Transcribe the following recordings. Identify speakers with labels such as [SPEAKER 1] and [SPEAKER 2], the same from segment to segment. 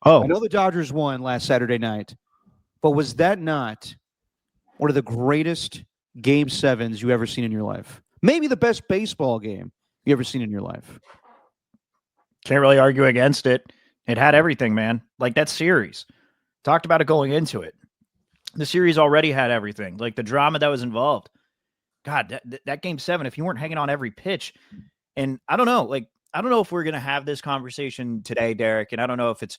[SPEAKER 1] I know the Dodgers won last Saturday night, but was that not one of the greatest game sevens you ever seen in your life? Maybe the best baseball game you ever seen in your life.
[SPEAKER 2] Can't really argue against it. It had everything, man. Like that series. Talked about it going into it. The series already had everything. Like the drama that was involved. God, that game seven, if you weren't hanging on every pitch, and I don't know, I don't know if we're going to have this conversation today, Derek, and I don't know if it's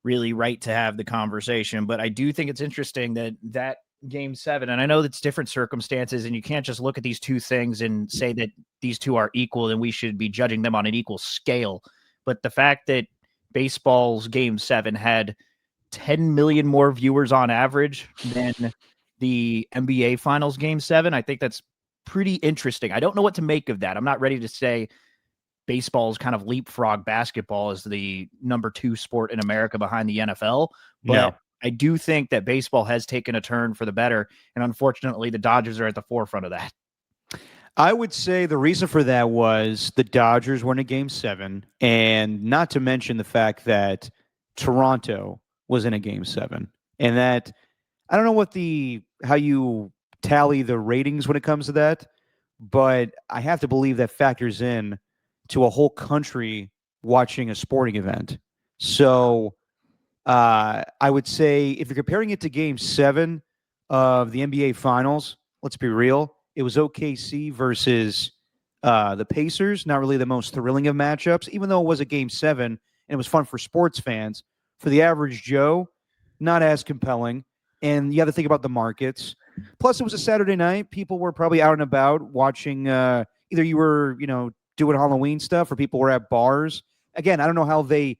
[SPEAKER 2] really right to have the conversation, but I do think it's interesting that game seven, and I know that's different circumstances, and you can't just look at these two things and say that these two are equal and we should be judging them on an equal scale. But the fact that baseball's game seven had 10 million more viewers on average than the NBA Finals Game 7. I think that's pretty interesting. I don't know what to make of that. I'm not ready to say baseball's kind of leapfrog basketball as the number 2 sport in America behind the NFL, but I do think that baseball has taken a turn for the better, and unfortunately, the Dodgers are at the forefront of that.
[SPEAKER 1] I would say the reason for that was the Dodgers were in a game 7, and not to mention the fact that Toronto was in a game 7, and that I don't know how you tally the ratings when it comes to that, but I have to believe that factors in to a whole country watching a sporting event. So I would say if you're comparing it to game 7 of the NBA Finals, let's be real, it was OKC versus the Pacers. Not really the most thrilling of matchups, even though it was a game 7 and it was fun for sports fans. For the average Joe, not as compelling. And you have to think about the markets. Plus, it was a Saturday night. People were probably out and about watching. Either you were, doing Halloween stuff, or people were at bars. Again, I don't know how they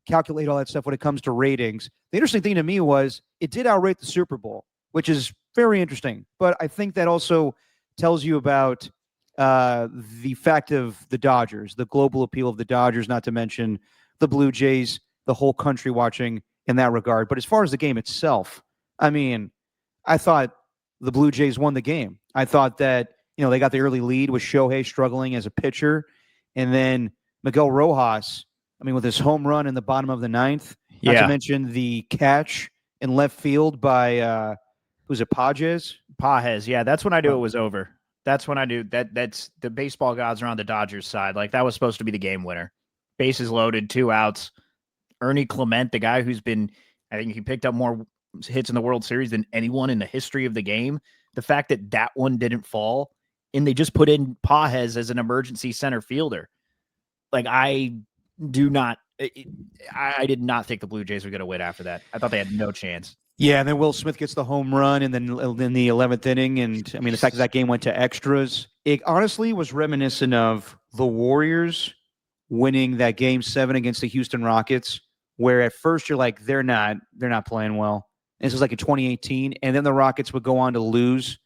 [SPEAKER 1] calculate all that stuff when it comes to ratings. The interesting thing to me was it did outrate the Super Bowl, which is very interesting. But I think that also tells you about the fact of the Dodgers, the global appeal of the Dodgers, not to mention the Blue Jays, the whole country watching in that regard. But as far as the game itself, I mean, I thought the Blue Jays won the game. I thought that, they got the early lead with Shohei struggling as a pitcher. And then Miguel Rojas, with his home run in the bottom of the 9th, not to mention the catch in left field by, who's it, Pages?
[SPEAKER 2] Pages, yeah. That's when I knew it was over. That's when I knew that's the baseball gods are on the Dodgers side. Like, that was supposed to be the game winner. Bases loaded, 2 outs. Ernie Clement, the guy who's been, I think he picked up more hits in the World Series than anyone in the history of the game. The fact that one didn't fall, and they just put in Pages as an emergency center fielder. Like, I did not think the Blue Jays were going to win after that. I thought they had no chance.
[SPEAKER 1] Yeah, and then Will Smith gets the home run, and then in the 11th inning, and the fact that game went to extras, it honestly was reminiscent of the Warriors winning that game 7 against the Houston Rockets, where at first you're like, they're not playing well. And this was like in 2018, and then the Rockets would go on to lose,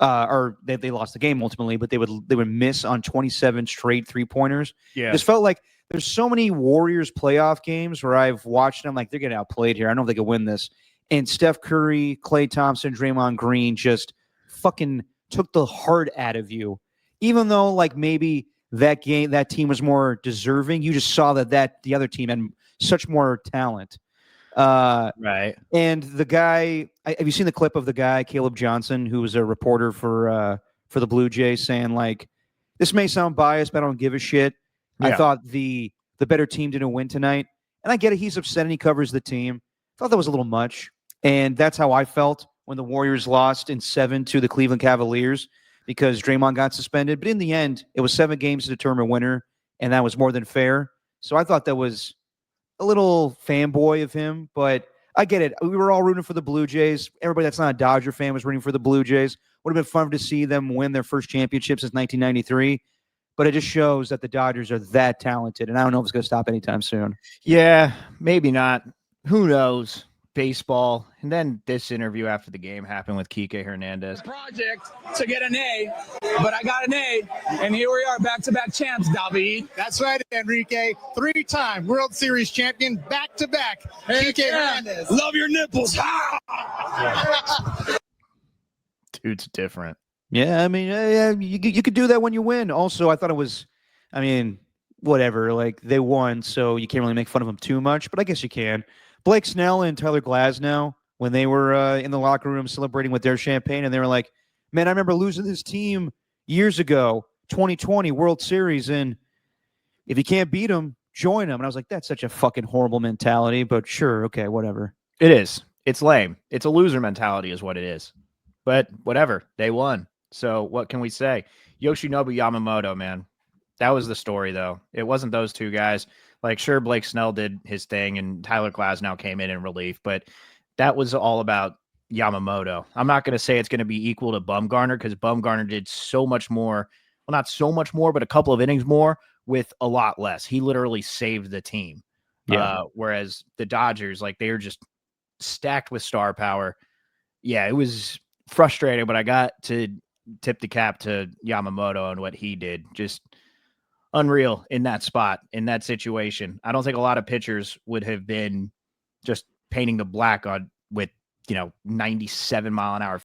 [SPEAKER 1] or they lost the game ultimately, but they would miss on 27 straight 3-pointers.
[SPEAKER 2] Yeah,
[SPEAKER 1] this felt like there's so many Warriors playoff games where I've watched them like they're getting outplayed here. I don't know if they could win this. And Steph Curry, Klay Thompson, Draymond Green just fucking took the heart out of you, even though like maybe that team was more deserving. You just saw that the other team had such more talent.
[SPEAKER 2] Right.
[SPEAKER 1] And the guy, have you seen the clip of the guy, Caleb Johnson, who was a reporter for the Blue Jays, saying like, this may sound biased, but I don't give a shit. Yeah. I thought the better team didn't win tonight. And I get it. He's upset and he covers the team. I thought that was a little much. And that's how I felt when the Warriors lost in 7 to the Cleveland Cavaliers, because Draymond got suspended. But in the end, it was 7 games to determine winner, and that was more than fair. So I thought that was a little fanboy of him, but I get it. We were all rooting for the Blue Jays. Everybody that's not a Dodger fan was rooting for the Blue Jays. Would have been fun to see them win their first championship since 1993. But it just shows that the Dodgers are that talented, and I don't know if it's going to stop anytime soon.
[SPEAKER 2] Yeah, maybe not. Who knows? Baseball. And then this interview after the game happened with Kike Hernandez.
[SPEAKER 3] Project to get an A, but I got an A, and here we are, back-to-back champs, David.
[SPEAKER 4] That's right, Enrique. 3-time World Series champion, back-to-back. Kike Hernandez.
[SPEAKER 3] Love your nipples.
[SPEAKER 2] Dude's different.
[SPEAKER 1] Yeah, you could do that when you win. Also, I thought it was, whatever. Like they won, so you can't really make fun of them too much. But I guess you can. Blake Snell and Tyler Glasnow, when they were in the locker room celebrating with their champagne, and they were like, "Man, I remember losing this team years ago, 2020 World Series, and if you can't beat them, join them." And I was like, "That's such a fucking horrible mentality." But sure, okay, whatever.
[SPEAKER 2] It is. It's lame. It's a loser mentality is what it is. But whatever. They won. So what can we say? Yoshinobu Yamamoto, man. That was the story, though. It wasn't those two guys. Like, sure, Blake Snell did his thing, and Tyler Glasnow came in relief, but that was all about Yamamoto. I'm not going to say it's going to be equal to Bumgarner because Bumgarner did so much more. Well, not so much more, but a couple of innings more with a lot less. He literally saved the team.
[SPEAKER 1] Yeah.
[SPEAKER 2] Whereas the Dodgers, like, they were just stacked with star power. Yeah, it was frustrating, but I got to tip the cap to Yamamoto and what he did. Just unreal in that spot, in that situation. I don't think a lot of pitchers would have been just painting the black on with 97 mile an hour